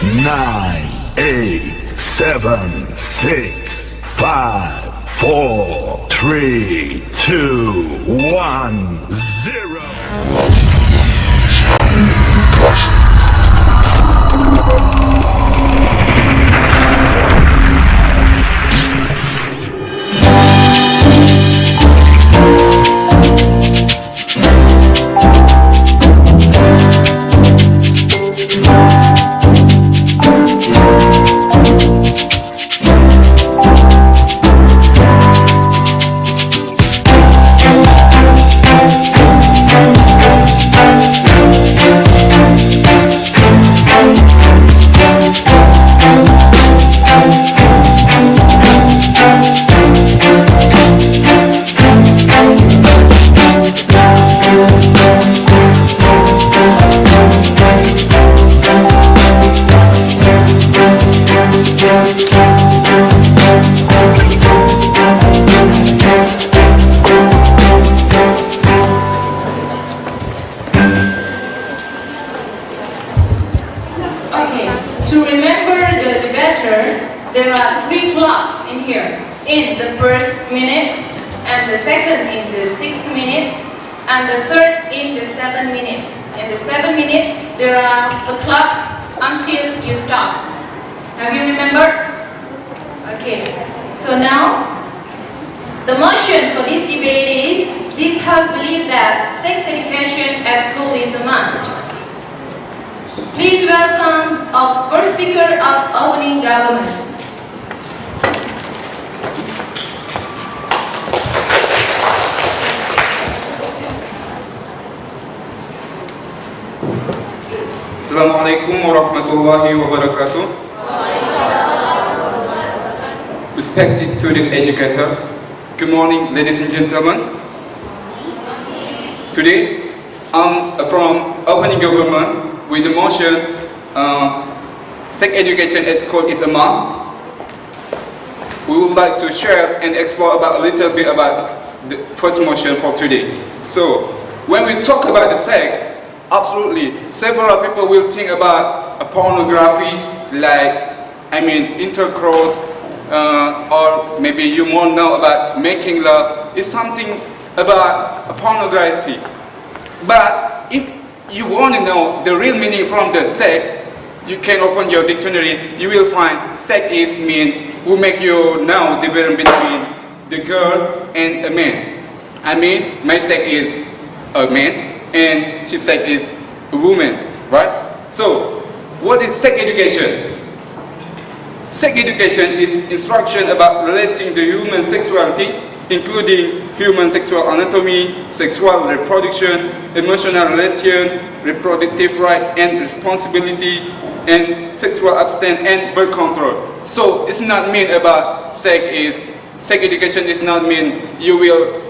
9, 8, 7, 6, 5, 4, 3, 2, 1, 0. To remember the debaters, there are 3 clocks in here. In the first minute, and the second in the 6th minute, and the third in the 7th minute. In the 7th minute, there are a clock until you stop. Have you remembered? Okay. So now, the motion for this debate is, this House believes that sex education at school is a must. Please welcome our first speaker of opening government. Assalamualaikum warahmatullahi wabarakatuh. Respected student educator, good morning ladies and gentlemen. Today, from opening government, with the motion, sex education at school is a must. We would like to share and explore a little bit about the first motion for today. So, when we talk about the sex, absolutely, several people will think about pornography, like, intercourse, or maybe you more know about making love. It's something about pornography. But if you want to know the real meaning from the sex, you can open your dictionary. You will find sex is mean who make you know the difference between the girl and a man. My sex is a man and his sex is a woman, right? So, what is sex education? Sex education is instruction about relating the human sexuality, including human sexual anatomy, sexual reproduction, emotional relation, reproductive right and responsibility, and sexual abstinence and birth control. So it's not mean about sex education is not mean you will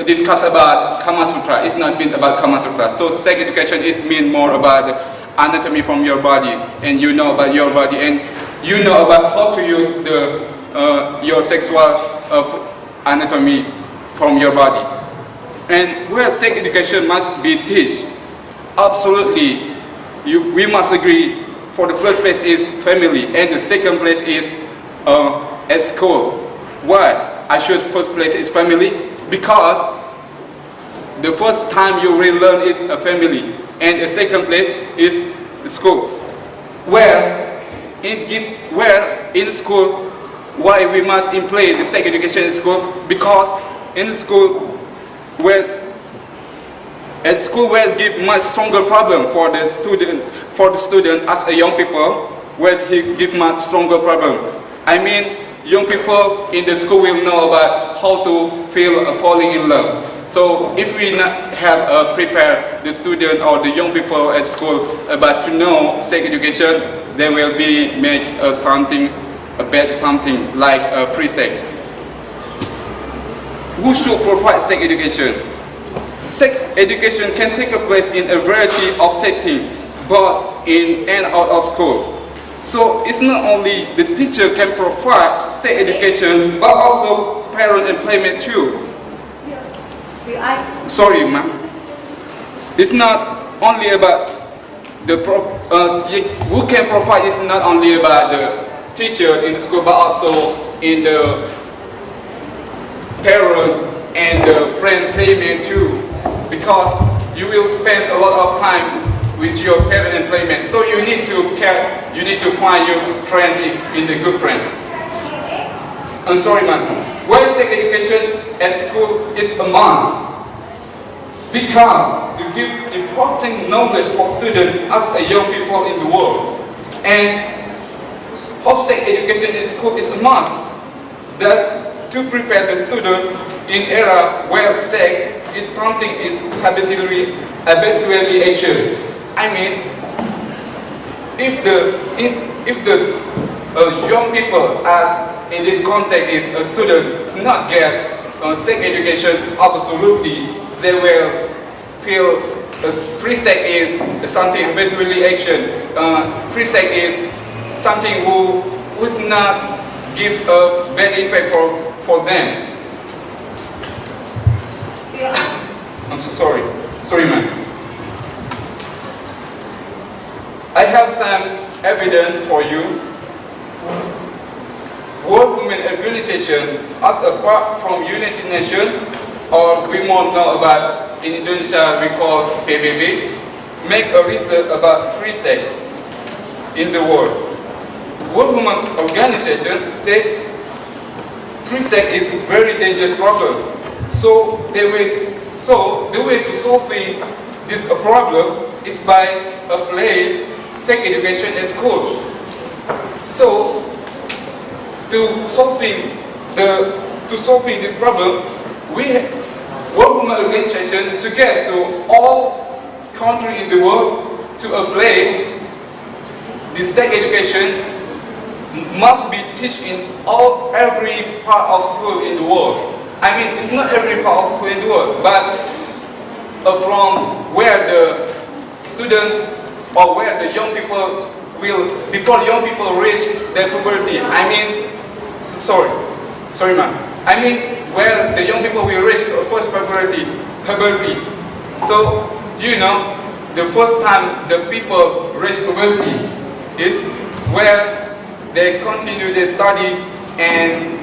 discuss about Kama Sutra. It's not mean about Kama Sutra. So sex education is mean more about the anatomy from your body, and you know about your body, and you know about how to use your sexual anatomy from your body. And where sex education must be taught, absolutely, we must agree. For the first place is family, and the second place is at school. Why I choose first place is family? Because the first time you will learn is a family, and the second place is the school. Where in school, why we must employ the sex education in school? Because in school, at school will give much stronger problem for the student as a young people, where he give much stronger problem. Young people in the school will know about how to feel falling in love. So if we not have prepare the student or the young people at school about to know sex education, they will be make something like free sex. Who should provide sex education? Sex education can take place in a variety of settings, both in and out of school. So it's not only the teacher can provide sex education, but also parent employment too. Sorry, ma'am. It's not only about the who can provide is not only about the teacher in the school, but also in the parents and the friend playmate too, because you will spend a lot of time with your parent and playmate. So you need to find your friend in the good friend. I'm sorry, man. Why sex education at school is a must? Because to give important knowledge for students as a young people in the world, and how sex education in school is a must. Thus, to prepare the student in era where sex is something is habitually action. I mean, if the young people, as in this context is a student, does not get sex education, absolutely they will feel free sex is something habitually action. Free sex is something who does not give a bad effect for them. Yeah. I'm so sorry. Sorry, man. I have some evidence for you. World Women Organization, as apart from United Nations, or we more know about in Indonesia we call PBB, make a research about free sex in the world. World Women Organization said free sex is a very dangerous problem. So the way to solving this problem is by applying sex education at school. So to solving this problem, World Women Organization suggests to all countries in the world to apply this sex education must be taught in every part of school in the world. I mean, it's not every part of school in the world, but from where the student or where the young people will, before young people reach their puberty. I mean, sorry ma'am. I mean, where the young people will reach first puberty. So, do you know, the first time the people reach puberty is where they continue their study and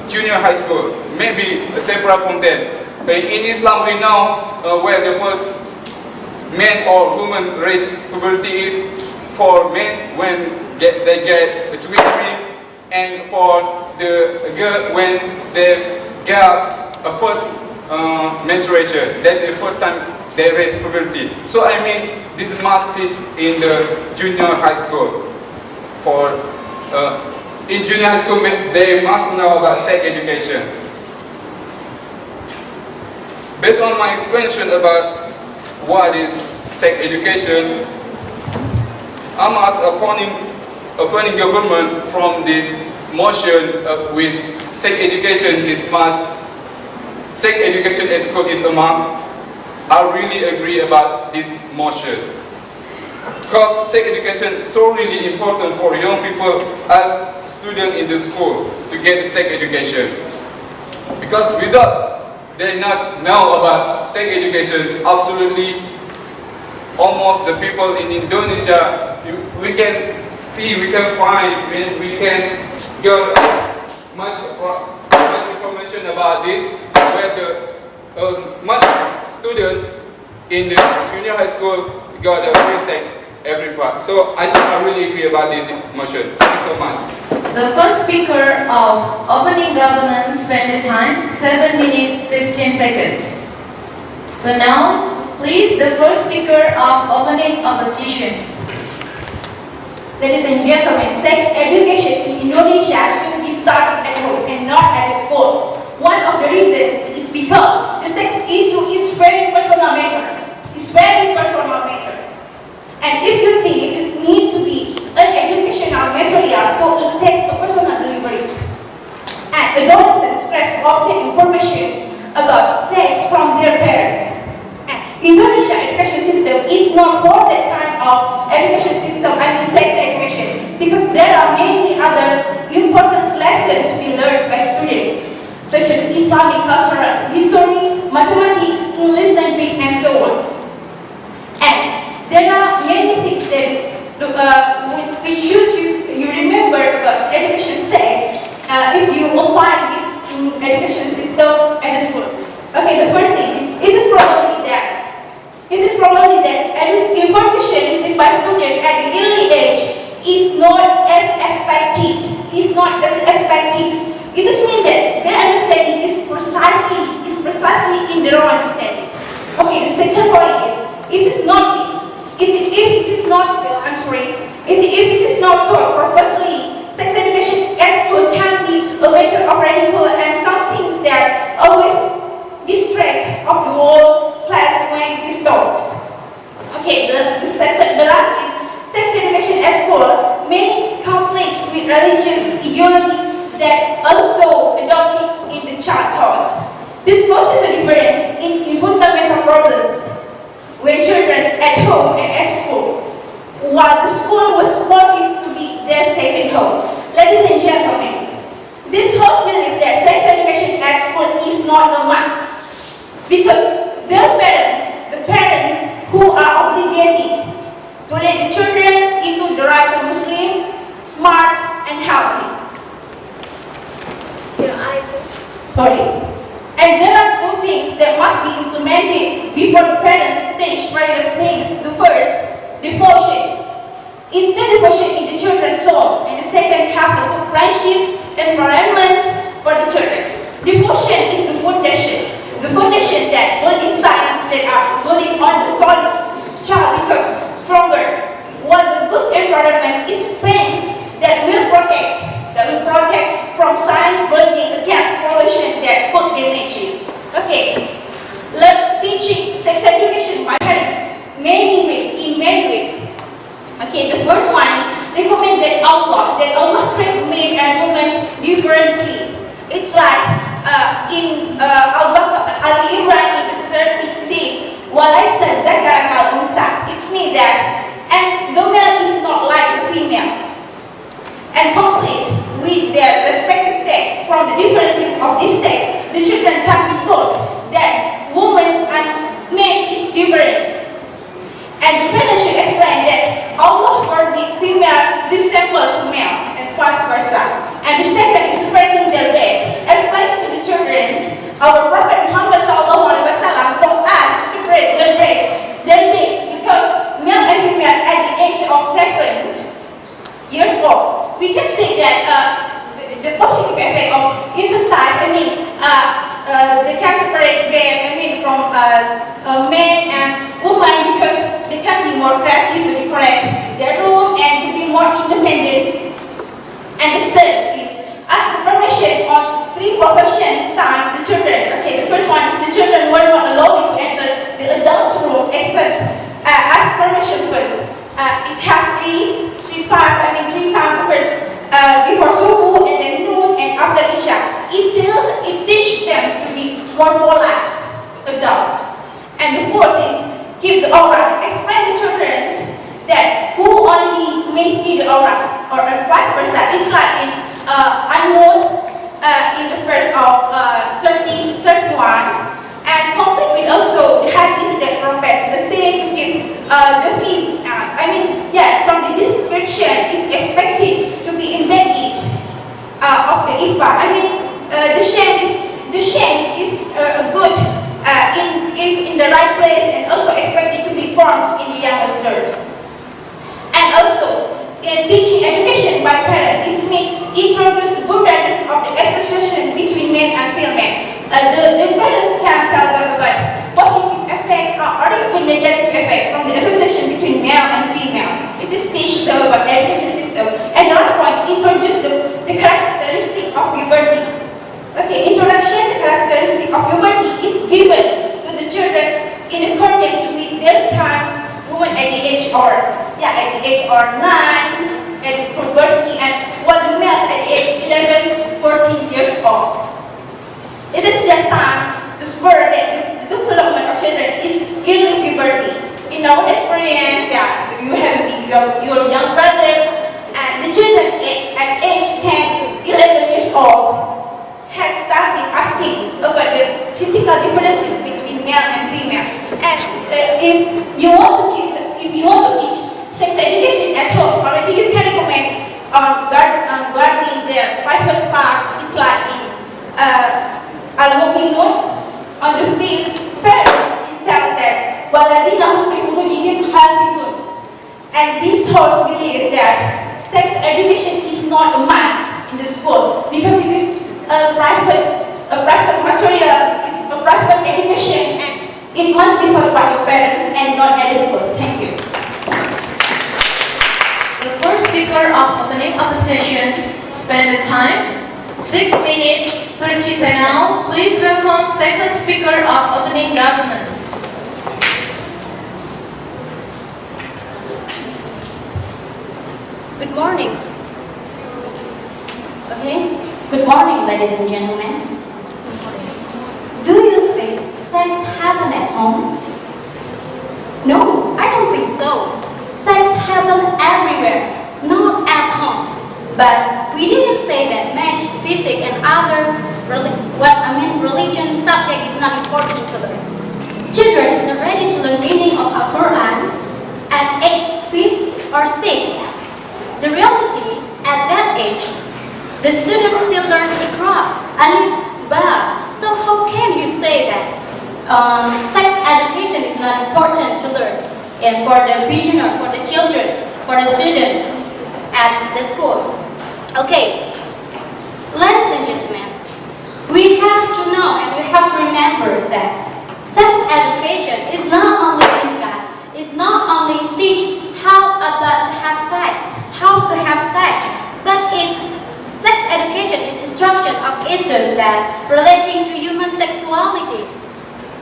junior high school, maybe several from them. In Islam, we know where the first men or women reach puberty is for men when they get a sweet dream, and for the girl when they get a first menstruation. That's the first time they reach puberty. So I mean, this must teach in the junior high school. For in junior high school, they must know about sex education. Based on my explanation about what is sex education, I'm as opposing government from this motion which sex education is must. Sex education at school is a must. I really agree about this motion. Because sex education is so really important for young people as students in the school to get sex education. Because without they not know about sex education, absolutely almost the people in Indonesia, we can see, we can find, we can get much information about this, where the much student in the junior high school got a free sex every part. So I think I really agree about this motion. Thank you so much. The first speaker of opening governance spent the time 7 minutes 15 seconds. So now, please, the first speaker of opening opposition. Ladies and gentlemen, sex education in Indonesia should be started at home and not at school. One of the reasons is because the sex issue is very personal matter. It's very personal matter. And if you think it is need to be an educational material, so it takes a personal delivery. And adolescents strive to obtain information about sex from their parents. And Indonesia education system is not for that kind of education system, I mean sex education, because there are many other important lessons to be learned by students, such as Islamic culture, history, mathematics, English language, and so on. And there are many which should you remember about education sex if you apply this in education system at the school. Okay, the first thing, it is probably that information received by students at an early age is not as expected. It just means that their understanding is precisely in their own understanding. Okay, the second point is, if it is not taught purposely, sex education at school can be a better operating pool and some things that always distract of the whole class when it is taught. Okay, the last is sex education at school may conflicts with religious ideology that also adopted in the child's house. This causes a difference in fundamental problems when children at home and at school, while the school was supposed to be their second home. Ladies and gentlemen, this host believes that sex education at school is not a must because the parents who are obligated to let the children into the right Muslim, smart and healthy. And there are two things that must be implemented before the parents teach various things. The first, devotion. Instead devotion in the children's soul, and the second, have a good friendship environment for the children. Devotion is the foundation that building science that are building on the solid child becomes stronger, while the good environment is friends that will protect from science building against pollution that could damage it. Okay, teaching sex education by parents in many ways. Okay, the first one is recommend that Allah created men and women differently. It's like in Ali Imran in the 36, walaysa zakar kal unsa. It means that and the male is not like the female. And complete with their respective texts from the differences of these texts, the children can be taught that woman and man is different. And the parents should explain that Allah forbid female dissemble to male and vice versa. And the second is spreading their beds. Explain to the children, our Prophet Muhammad SAW taught us to separate their beds because male and female at the age of 7 years old. We can say that the positive effect of emphasize, they can separate them, from men and women because they can be more creative to decorate their room and to be more independent. And the third is, ask the permission on 3 professions time the children. Okay, the first one is the children were not allowed to enter the adults' room except ask permission first. It has three times first, before subuh and then noon and after isha. It teaches them to be more polite to adult. And the fourth is keep the aura. Explain to children that who only may see the aura or vice versa. It's like in An-Nur in the verse of 13 to 31. And complete with also the hadith that Prophet the same to give the feast. From the description is expected to be embedded of the ifah. The shame is good in the right place and also expected to be formed in the youngsters. And also in teaching education by parents, it means introduce the boundaries of the association between men and female. The parents can tell them about positive effect or even negative effect from the association between male and female. It is teach them about the education system. And the last point, introduce the characteristic of puberty. Okay, introduction, the characteristic of puberty is given to the children in accordance with their times, women at the age of 9, at puberty, and while the males at the age 11 to 14 years old. It is just time to spur the development of children is early puberty. In our experience, you have your young brother, and the children at age 10 to 11 years old had started asking about the physical differences between male and female. And if you want to teach sex education at private parks. It's like in Almuslim on the fifth verse. It tells that waladina hum li furujihim hafidun. And this host believes that sex education is not a must in the school because it is a private material, a private education, and it must be taught by your parents and not at the school. Thank you. The first speaker of opening of the session spent the time 6 minutes 30 seconds. Please welcome second speaker of opening government. Good morning. Okay. Good morning, ladies and gentlemen. Do you think sex happens at home? No, I don't think so. Sex happens everywhere, not at home. But we didn't say that match, physics, and other religion subject is not important to learn. Children is not ready to learn meaning of a Quran at age 5 or 6. The reality at that age, the students still learn Iqra, Alif, Ba. So how can you say that sex education is not important to learn and for the beginner, for the children, for the students at the school? Okay, ladies and gentlemen, we have to know and we have to remember that sex education is not only discuss, it's not only teach how about to have sex, how to have sex, but it's sex education is instruction of issues that relating to human sexuality,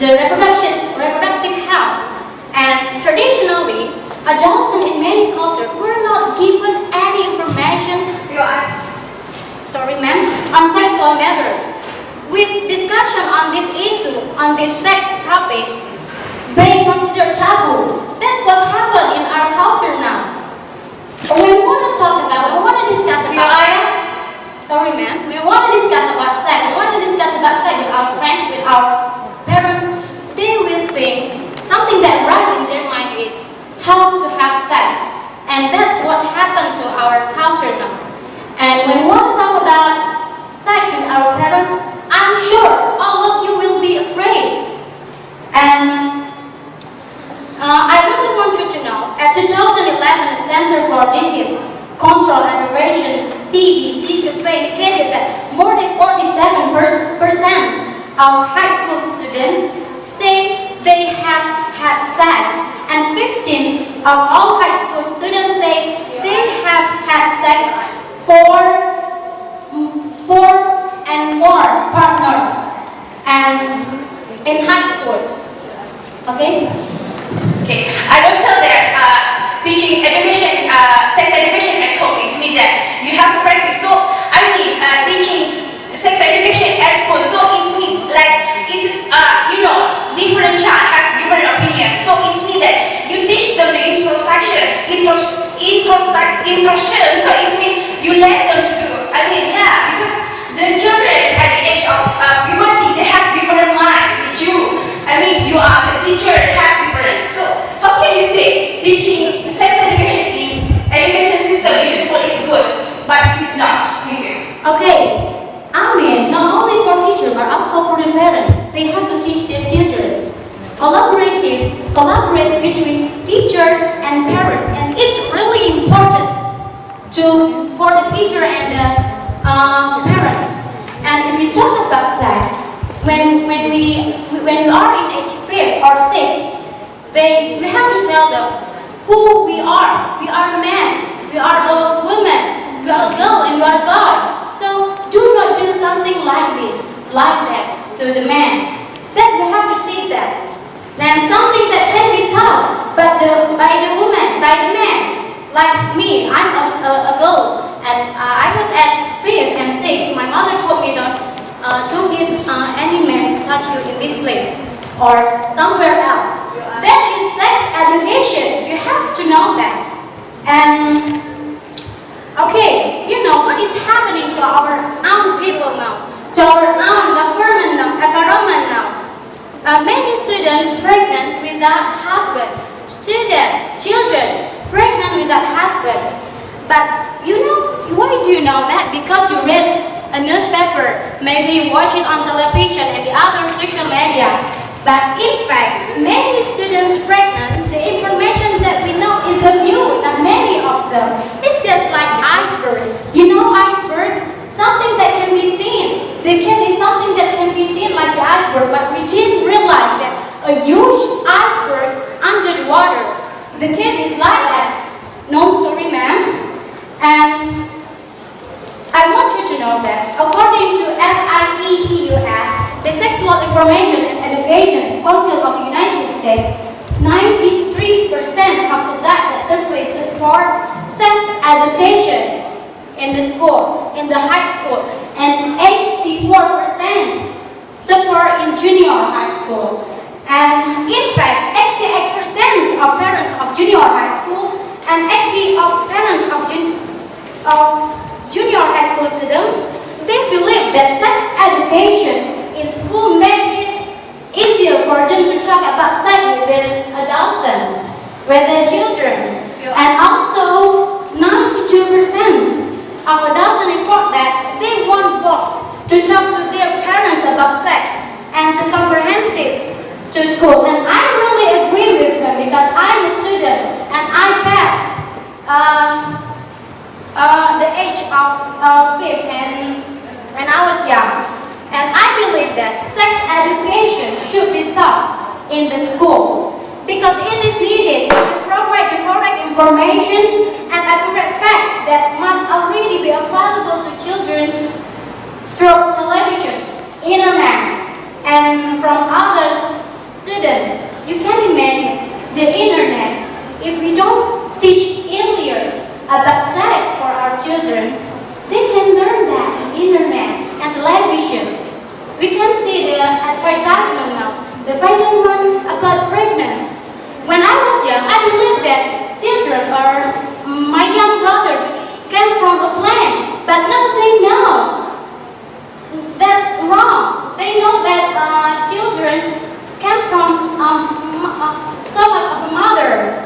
the reproductive health, and traditionally, adults in many cultures were not given any information on sexual matter. With discussion on this issue, on these sex topics, being considered taboo. That's what happened in our culture now. When we want to talk about, we want to discuss about sex. Sorry, man. We want to discuss about sex. We want to discuss about sex with our friends, with our parents. They will think something that rises in their mind is how to have sex, and that's what happened to our culture now. And when we want to talk about sex with our parents, I'm sure all of you will be afraid. And I really want you to know, at 2011, the Center for Disease Control and Prevention (CDC) survey indicated that more than 47% of high school students say they have had sex, and 15 of all high school students say they have had sex for 4 and more partners, and in high school. Okay. Okay, I don't tell that teaching education, sex education at home. It means that you have to practice. So I mean, teaching sex education at school. So it means like it is, different child has different opinion. So it means that you teach them the instruction. So it means you let them to do. I mean, yeah, because the children at the age of puberty, they have different mind with you. I mean, you are the teacher has different. So how can you say teaching sex education in education system in the school is good, but it is not? Thank you. Okay. I mean, not only for teachers, but also for the parents. They have to teach their children. Collaborate between teacher and parents, and it's really important for the teacher and the parents. And if you talk about sex, when we are in age 5 or 6, we have to tell them who we are. We are a man, we are a woman, we are a girl, and you are a boy. So do not do something like this, like that to the man. Then we have to teach that. Then something that can be taught by the woman, by the man. Like me, I'm a girl, and I was at 5 and 6. My mother told me that don't give any man to touch you in this place or somewhere else. That is sex education. You have to know that. And okay, you know what is happening to our own people now, to our own government now, environment now. Many students pregnant without husband, children pregnant without husband. But you know, why do you know that? Because you read a newspaper, maybe watch it on television and the other social media. But in fact, many students pregnant, the information that we know is new, not many of them. It's just like iceberg. You know iceberg? Something that can be seen. The case is something that can be seen like the iceberg, but we didn't realize that a huge iceberg under the water. The case is like that. No, sorry ma'am. And I want you to know that according to SIECUS, the Sexual Information and Education Council of the United States, 93% of the data survey support sex education in the school, in the high school, and 84% support in junior high school. And in fact, 88% of parents of junior high school and 80% of parents of junior high school students, they believe that sex education in school makes it easier for them to talk about sex with their adolescents, with their children. And also, 92% of adults report that they want both to talk to their parents about sex and to comprehensive to school. And I really agree with them because I'm a student and I passed the age of 5 and when I was young. And I believe that sex education should be taught in the school because it is needed to provide the correct information and accurate facts that must already be available to children through television, internet, and from other students. You can imagine the internet. If we don't teach earlier about sex for our children, they can learn that in internet and television. We can see the advertisement now, the advertisement about pregnant. When I was young, I believed that children or my young brother came from a plant, but now they know that's wrong. They know that children came from stomach of a mother.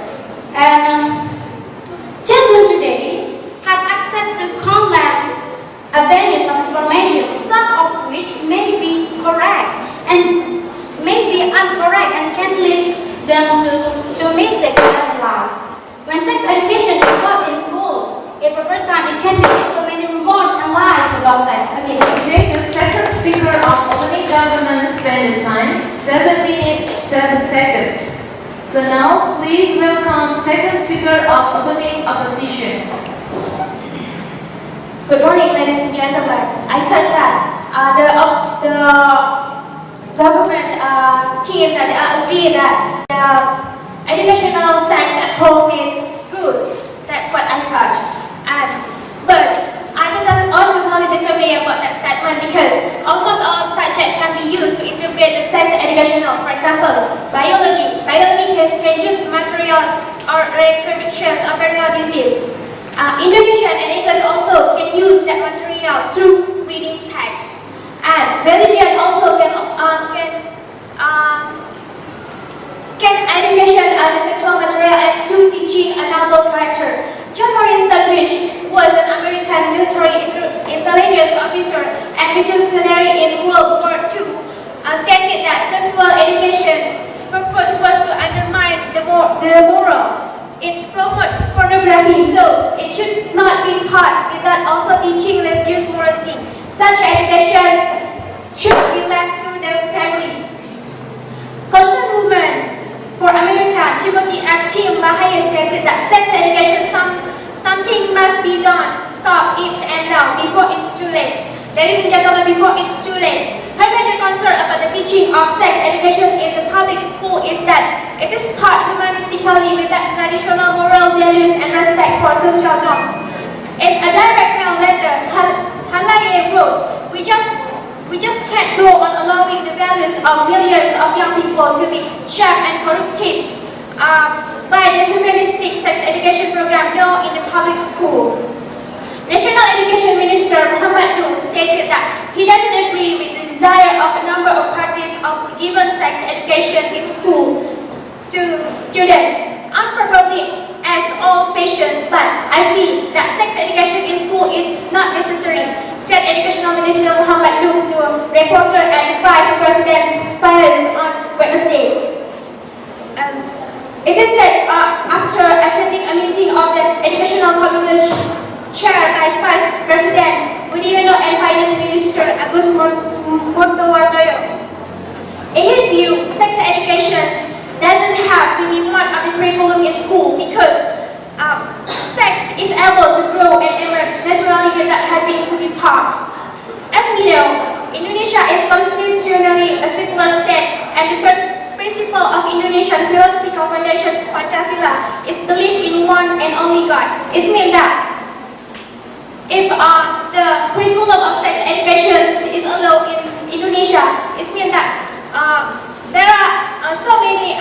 And children today have access to countless avenues of information, some of which may be correct and may be incorrect and can lead them to mistakes in their life. When sex education is taught in school, at proper time, it can be so many rumors and lies about sex. Okay, the second speaker of opening government spend the time 7 minutes 7 seconds. So now, please welcome second speaker of opening opposition. Good morning, ladies and gentlemen. I heard that the government team that agree that the educational sex at home is good. That's what I thought. But I totally disagree about that statement because almost all subjects can be used to integrate the sex educational. For example, biology. Biology can use material or reproductions of venereal disease. Indonesian and English also can use that material through reading text. And religion also can education the sexual material and through teaching a novel character. John Morris Sandwich was an American military intelligence officer and missionary in World War II. Stated that sexual education's purpose was to undermine the moral. It's promote pornography, so it should not be taught without also teaching religious morality. Such education should be left to the family. Concerned women for America, Timothy F. Tim LaHaye stated that sex education something must be done to stop it and now before it's too late. Ladies and gentlemen, before it's too late. Her major concern about the teaching of sex education in the public school is that it is taught humanistically without traditional moral values and respect for social norms. In a direct mail letter, Halaye wrote, we just can't go on allowing the values of millions of young people to be shaped and corrupted by the humanistic sex education program known in the public school. National Education Minister Muhammad Nur stated that he doesn't agree with the desire of a number of parties of given sex education in school to students. I'm probably as old-fashioned, but I see that sex education in school is not necessary, said Educational Minister Minister Muhammad Luke to a reporter at the Vice President's Palace on Wednesday. It is said after attending a meeting of the Educational Committee chaired by Vice President Budiono and Finance Minister Agus Martowardoyo. In his view, sex education doesn't have to be part of the curriculum in school because sex is able to grow and emerge naturally without having to be taught. As we know, Indonesia is constitutionally a secular state, and the first principle of Indonesian philosophical foundation, Pancasila, is belief in one and only God. It means that if the curriculum of sex education is allowed in Indonesia, it means that there are so many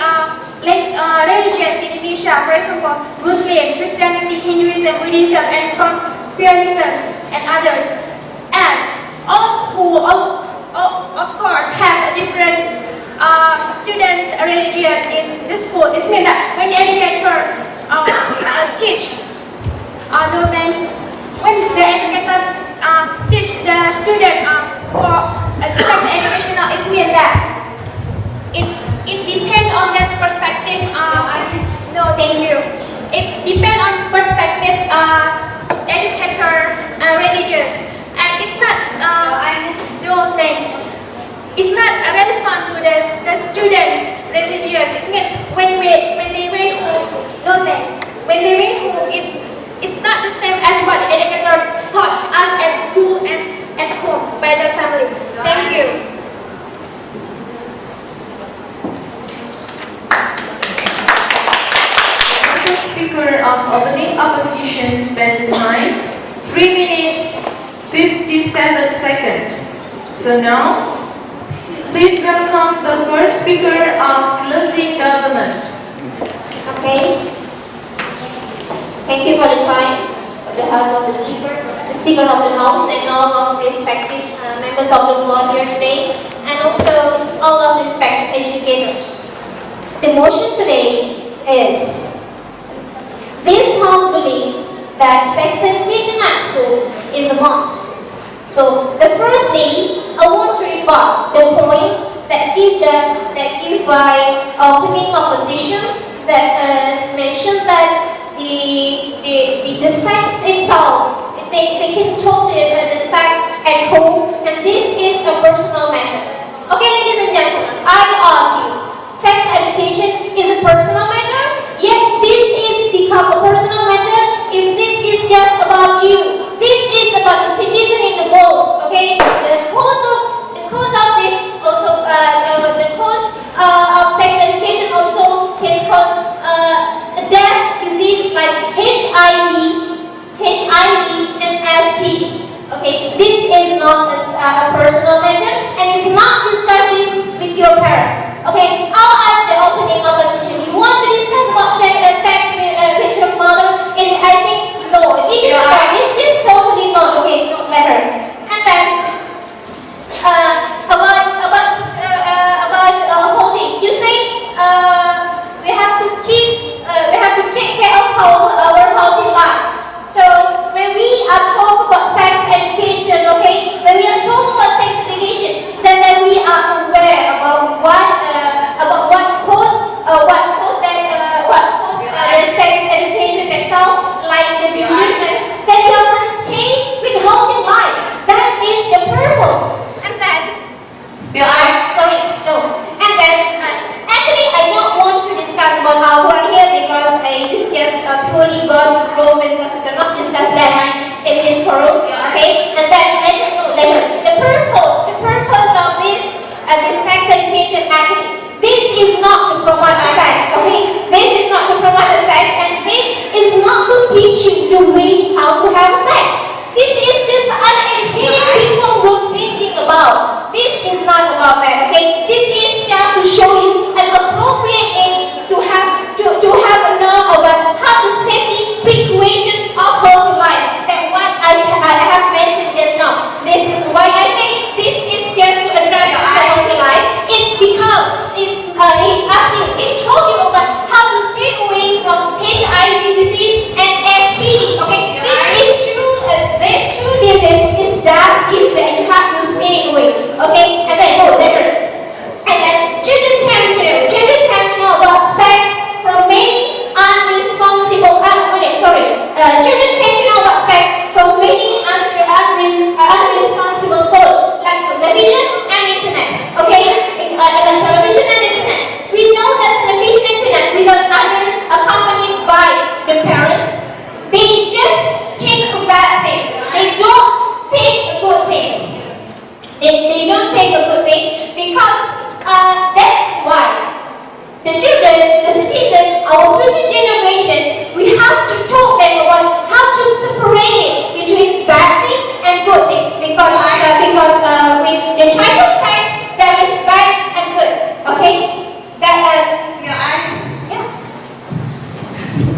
religions in Indonesia, for example, Muslim, Christianity, Hinduism, Buddhism, and Confucianism, and others. And all schools, of course, have a different students' religion in the school. It means that when the educator teach when the educator teach the student for sex education, it means that it depends on that perspective. No, thank you. It depends on perspective educator religions, and it's not. No, thanks. It's not relevant to the students' religion. It means when they went home. No, thanks. When they went home, it's not the same as what the educator taught us at school and at home by the family. Thank you. Speaker of opening opposition spent the time 3 minutes 57 seconds. So now, please welcome the first speaker of closing government. Okay. Thank you for the time of the House of the Speaker of the House, and all of the respective members of the floor here today, and also all of the respective educators. The motion today is: this House believes that sex education at school is a must. So the first thing I want to rebut the point that give by opening opposition that mentioned that the sex itself, they can talk the sex at home, and this is a personal matter. Okay, ladies and gentlemen, I ask you, sex education is a personal matter? Yes, this is become a personal matter if this is just about you. This is about the citizen in the world. Okay, the cause of this also the cause of sex education also can cause a death disease like HIV and ST. Okay, this is not a personal matter, and you cannot discuss this with your parents. Okay.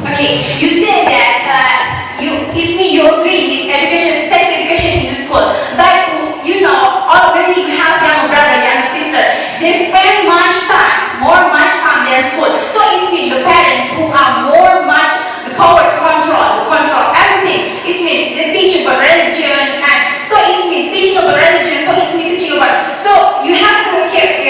Okay, you said that you agree with education, sex education in the school, but you know already you have young brother, young sister. They spend much time in school. So it means the parents who are much the power to control everything. It means they teach about religion, and so it means teaching about religion. So it means teaching about. So you have to keep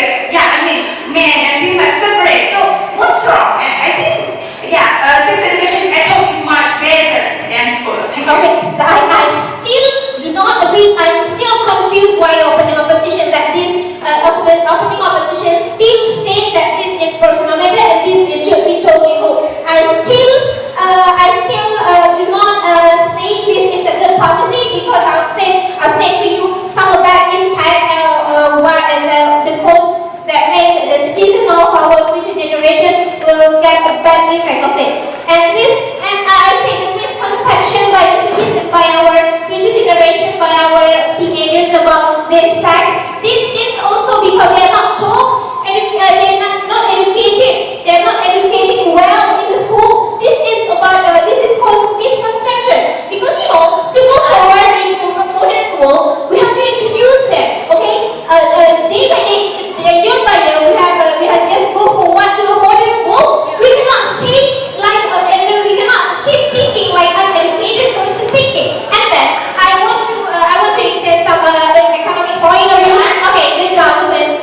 men and female separate. So what's wrong? And I think sex education at home is much better than school. Okay, I still do not agree. I'm still confused why opening opposition that this opening opposition still state that this is personal matter and this should be told in whole. I still do not say this is a good policy because I'll say to you some of that impact the cost that make the citizen of our future generation will get a bad effect of it. And I think the misconception by the citizen, by our future generation, by our teenagers about this sex, this is also because they are not told, they're not educated, they're not educated well in the school. This is called misconception because to go forward into a modern world, we have to introduce them. Okay, day by day, year by year, we have just go forward to a modern world. We cannot stay like we cannot keep thinking like an educated person thinking. And then I want to extend some economic point of view. Okay, the government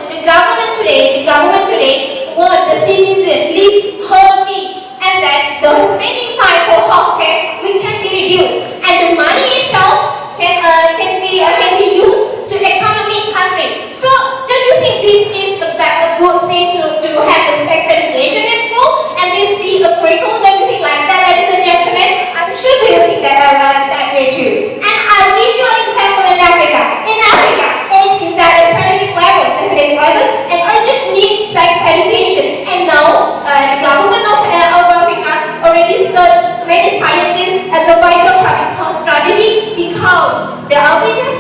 today want the citizen live healthy, and that the spending time for healthcare can be reduced, and the money itself can be used to economic country. So don't you think this is a good thing to have a sex education in school and this be a curriculum? Don't you think like that, ladies and gentlemen? I'm sure you think that way too. And I'll give you an example in Africa. In Africa, AIDS is at epidemic levels, and urgent need sex education. And now the government of Africa already searched many scientists as a vital public health strategy because the African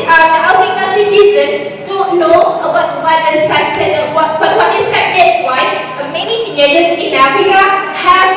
citizen don't know about what is sex. That's why many teenagers in Africa have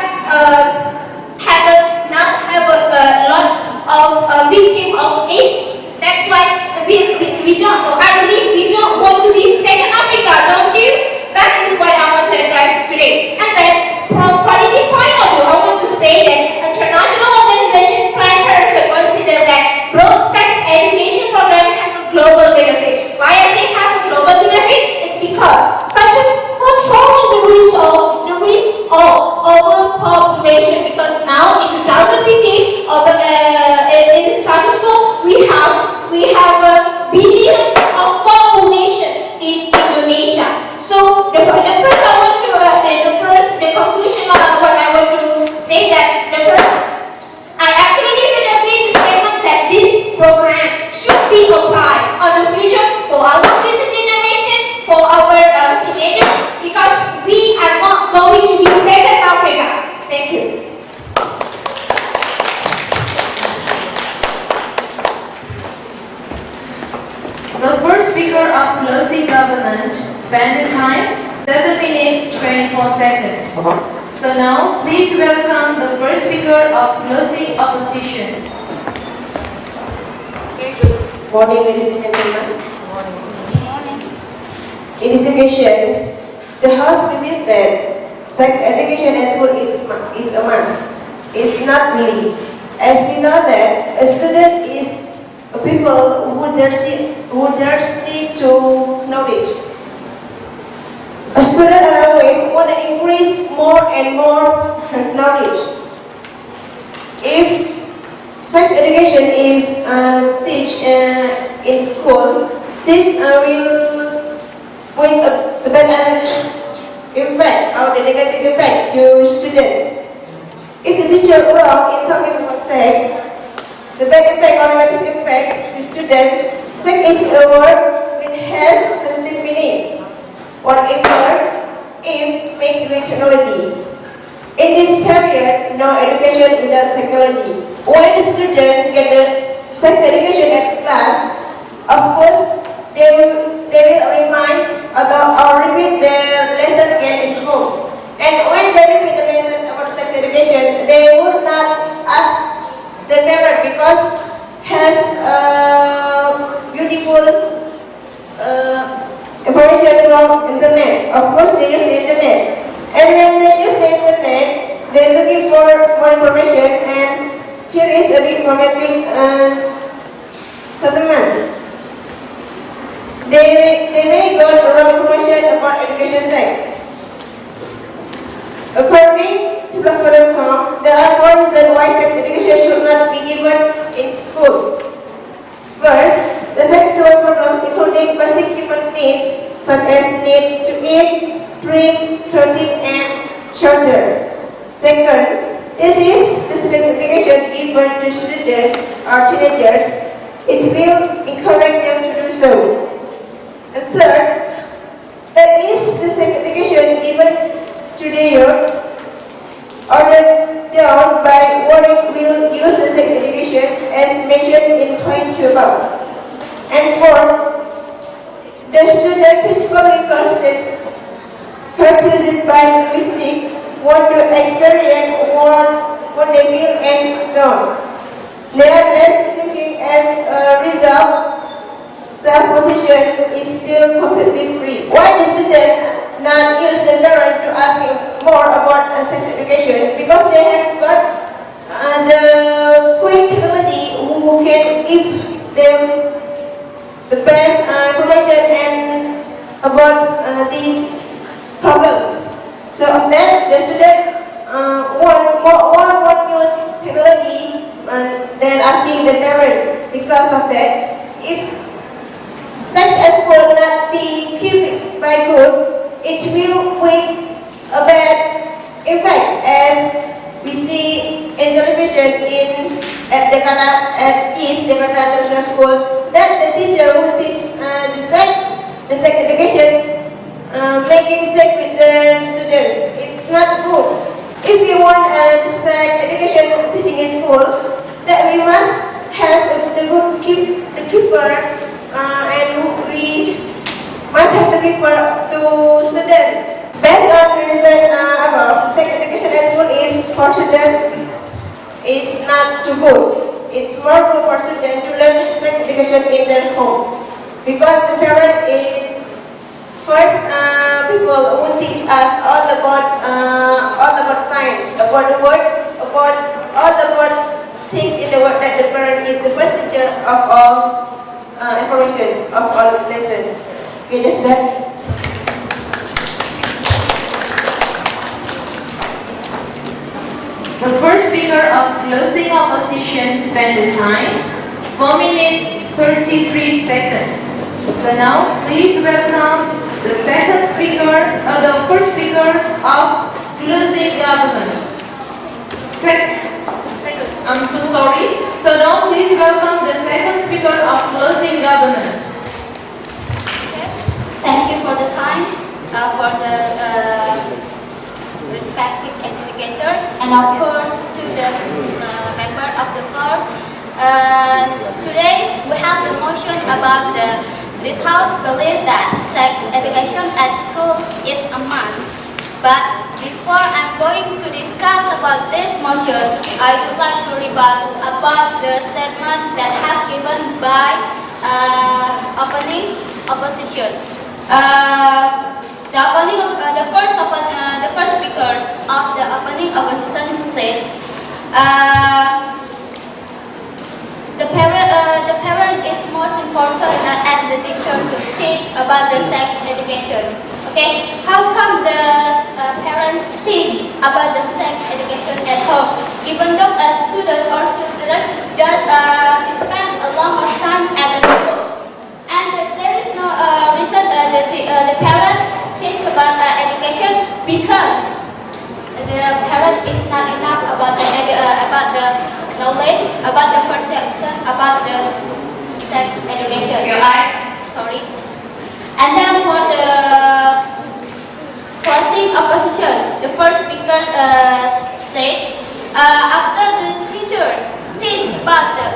lots of victims of AIDS. That's why we don't know. I believe we don't want to be second Africa, don't you? That is what I want to address today. And then from quality point of view, I want to say that international organization Planned Parenthood consider that broad sex education program have a global benefit. Why I say have a global benefit? It's because such as controlling the risk of overpopulation. Because now in 2015, in the status quo, we have a billion of population in Indonesia. So the conclusion of what I want to say that I absolutely would agree with the statement that this program should be applied on the future for our future generation, for our teenagers, because we are not going to be second Africa. Thank you. The first speaker of closing government spent the time 7 minutes 24 seconds. So now, please welcome the first speaker of closing opposition. Okay, good morning, ladies and gentlemen. In education, the House believes that sex education at school is a must. It's not really, as we know that a student is a people who thirsty to knowledge. A student always want to increase more and more knowledge. If sex education is teach in school, this will bring a bad impact or the negative impact to students. If the teacher wrong in talking about sex, the bad impact or negative impact to students, sex is a word which has sensitive meaning. Whatever if mixed with technology. In this period, no education without technology. When the student get the sex education at class, of course they will remind or repeat their lesson again at home. And when they repeat the lesson about sex education, they will the parent because has beautiful information from internet. Of course, they use the internet, and when they use the internet, they're looking for more information. And here is a big romantic statement. They may got wrong information about education sex. According to Plasma.com, there are 4 reasons why sex education should not be given in school. First, the sexual problems including basic human needs such as need to eat, drink, clothing, and shelter. Second, this is the sex education given to students or teenagers. It will encourage them to do so. And third, that is the sex education given to the youth, ordered down by what will use the sex education as mentioned in point 2 above. And fourth, the student physically characterized by linguistic want to experience what they feel and so on. They are less thinking as a result. Self-position is still completely free. Why the student not use the parent to ask more about sex education? Because they have got the quick technology who can give them the best information and about this problem. So of that, the student want use technology than asking the parents. Because of that, if sex at school not be kept by good, it will bring a bad impact, as we see in television at East Jakarta International School, that the teacher will teach the sex education, making sex with the student. It's not good. If we want the sex education teaching in school, that we must have the good keeper. And we must have to give to students. Based on the result above, sex education at school is for students is not too good. It's more good for students to learn sex education in their home, because the parent is first people who teach us all about science, about the word, about all about things in the world. That the parent is the first teacher of all. Information of all lesson. Okay, just that. The first speaker of closing opposition spent the time 4 minutes 33 seconds. So now please welcome the second speaker, the first speaker of closing government. I'm so sorry. So now please welcome the second speaker of closing government. Thank you for the time, for the respected educators, and of course to the member of the floor. Today we have the motion about this house believe that sex education at school is a must. But before I'm going to discuss about this motion, I would like to rebut about the statement that have given by opening opposition. The first speakers of the opening opposition said the parent is most important as the teacher to teach about the sex education. Okay, how come the parents teach about the sex education at home, even though a student or children just spend a longer time at the school? And there is no reason the parent teach about education, because the parent is not enough about the knowledge, about the perception about the sex education. Sorry. And then for the closing opposition, the first speaker said, after the teacher teach about the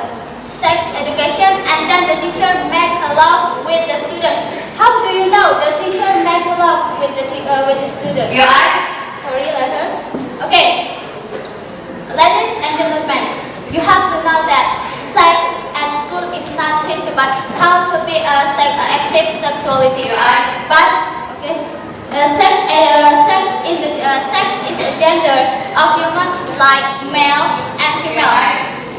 sex education and then the teacher make a love with the student. How do you know the teacher make a love with the student? Sorry, later. Okay. Ladies and gentlemen, you have to know be active sexuality. But okay, sex is a gender of human like male and female.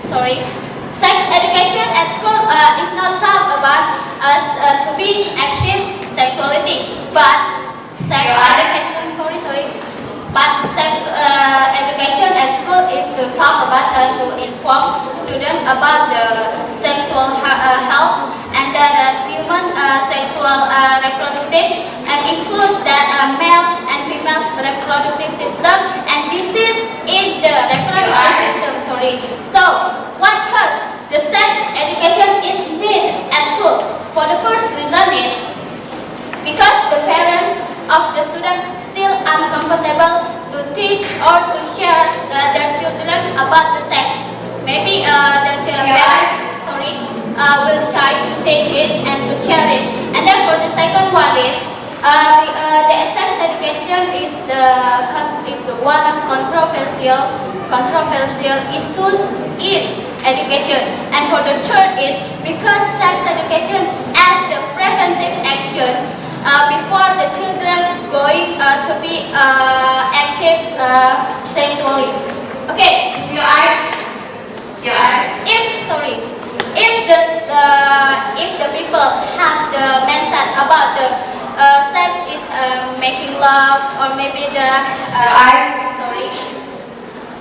Sorry. Sex education at school is not taught about to be active sexuality, but sex education. But sex education at school is to talk about to inform students about the sexual health and the human sexual reproductive, and includes that male and female reproductive system and disease in the reproductive system. So what cause the sex education is needed at school? For the first reason is because the parents of the student still uncomfortable to teach or to share their children about the sex. Maybe the parents will shy to teach it and to share it. And then for the second one is the sex education is the one of controversial issues in education. And for the third is because sex education as the preventive action before the children going to be active sexually. Okay. If the people have the mindset about the sex is making love, or maybe the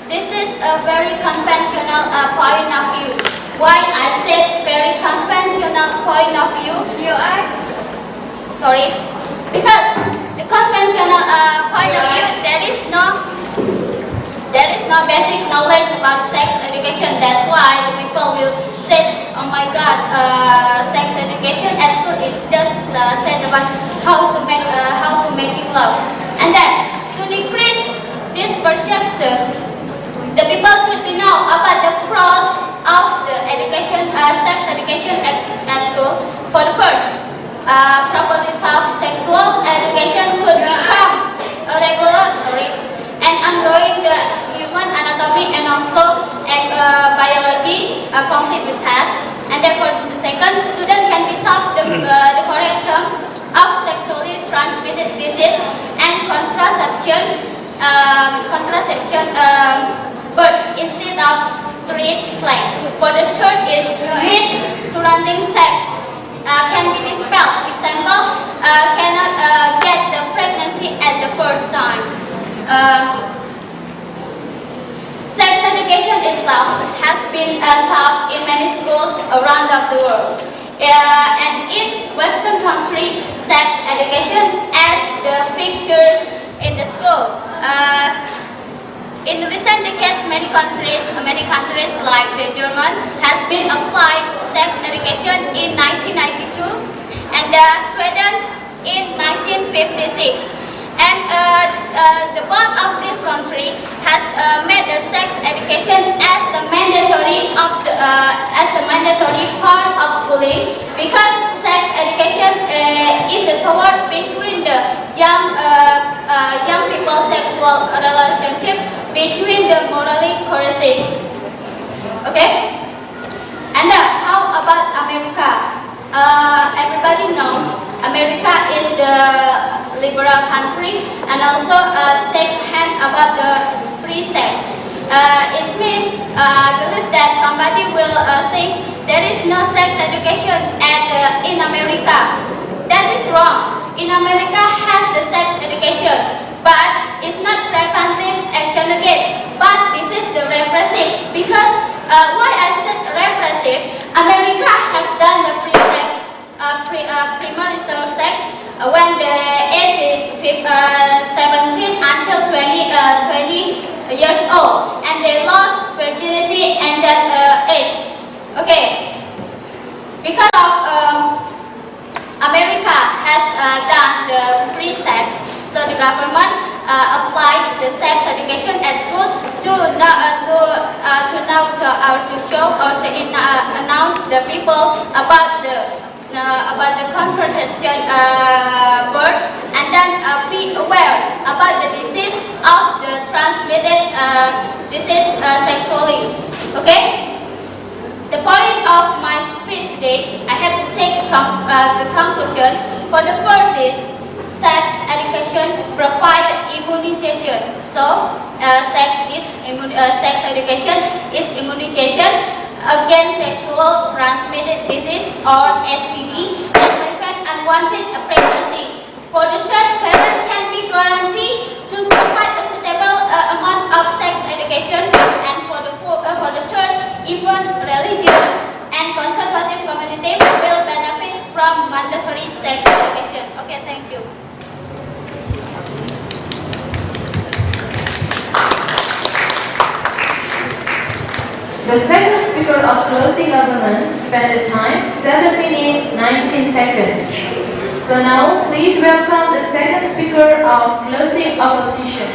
this is a very conventional point of view. Why I said very conventional point of view? Because the conventional point of view, there is no basic knowledge about sex education. That's why the people will say, oh my God, sex education at school is just said about how to making love. And then to decrease this perception, the people should know about the pros of the education, sex education at school. For the first, properly taught sexual education could become a regular, and ongoing the human anatomy and also biology complete the task. And then for the second, student can be taught the correct terms of sexually transmitted disease and contraception, but instead of street slang. For the third is myth surrounding sex can be dispelled. Example, cannot get the pregnancy at the first time. Sex education itself has been taught in many schools around the world. And in Western country, sex education as the feature in the school. In recent decades, many countries like the German has been applied sex education in 1992, and Sweden in 1956. And the board of this country has made the sex education as the mandatory part of schooling, because sex education is the toward between the young people sexual relationship between the morally coercive. Okay? And how about America? Everybody knows America is the liberal country and also take hand about the free sex. It means I believe that somebody will think there is no sex education in America. That is wrong. In America has the sex education, but it's not preventive action again. But this is the repressive. Because why I said repressive? America has done the free sex, premarital sex when the age is 17 until 20 years old, and they lost virginity at that age. Okay, because of America has done the free sex, so the government applied the sex education at school to show or to announce the people about the contraception birth, and then be aware about the disease of the transmitted disease sexually. Okay. The point of my speech today, I have to take the conclusion. For the first is sex education provide immunization. So sex education is immunization against sexual transmitted disease or STD and prevent unwanted pregnancy. For the third, parents can be guaranteed to provide a suitable amount of sex education, and for the third, even religious and conservative communities will benefit from mandatory sex education. Okay, thank you. The second speaker of closing argument spent the time 7 minutes 19 seconds. So now, please welcome the second speaker of closing opposition.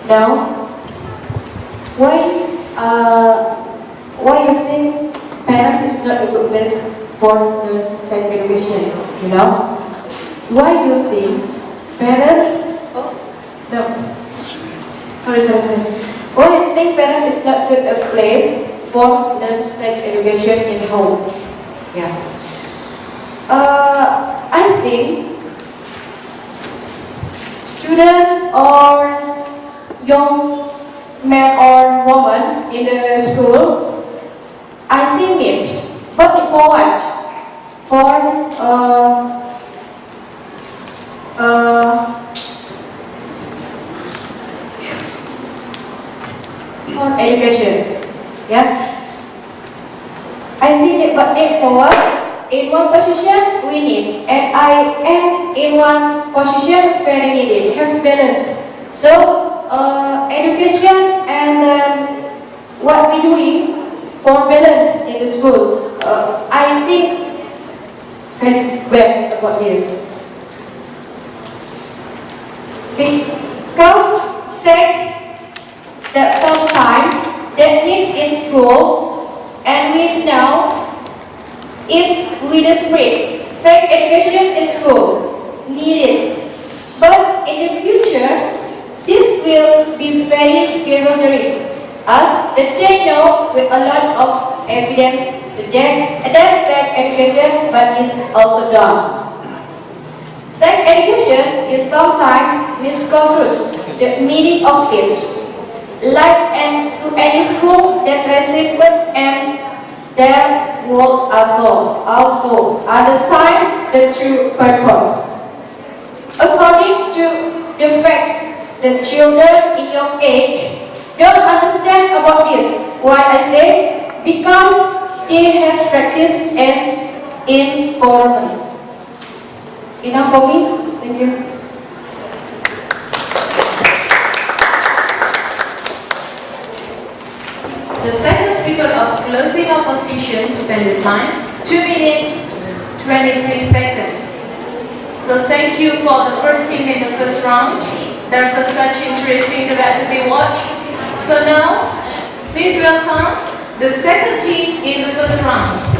Now, why you think parent is not a good place for the sex education? You know, why you think parents? Oh, no. Sorry. Why you think parent is not good a place for the sex education in home? Yeah. I think student or young man or woman in the school, I think it, but for what? For education, yeah. I think it, but it for what? In one position we need, and I am in one position very needed. Have balance. So education and what we doing for balance in the schools. I think very well about this. Because sex that sometimes that need in school, and we know it's with the spread. Sex education in school needed, but in the future this will be very bewildering, as they know with a lot of evidence that sex education but is also done. Sex education is sometimes misconstrued the meaning of it. Like any school that receives it and their will also understand the true purpose. According to the fact that children in your age don't understand about this. Why I say? Because they has practiced and informally. Enough for me? Thank you. The second speaker of closing opposition spent the time 2 minutes 23 seconds. So thank you for the first team in the first round. There's such interesting debate to be watched. So now, please welcome the second team in the first round.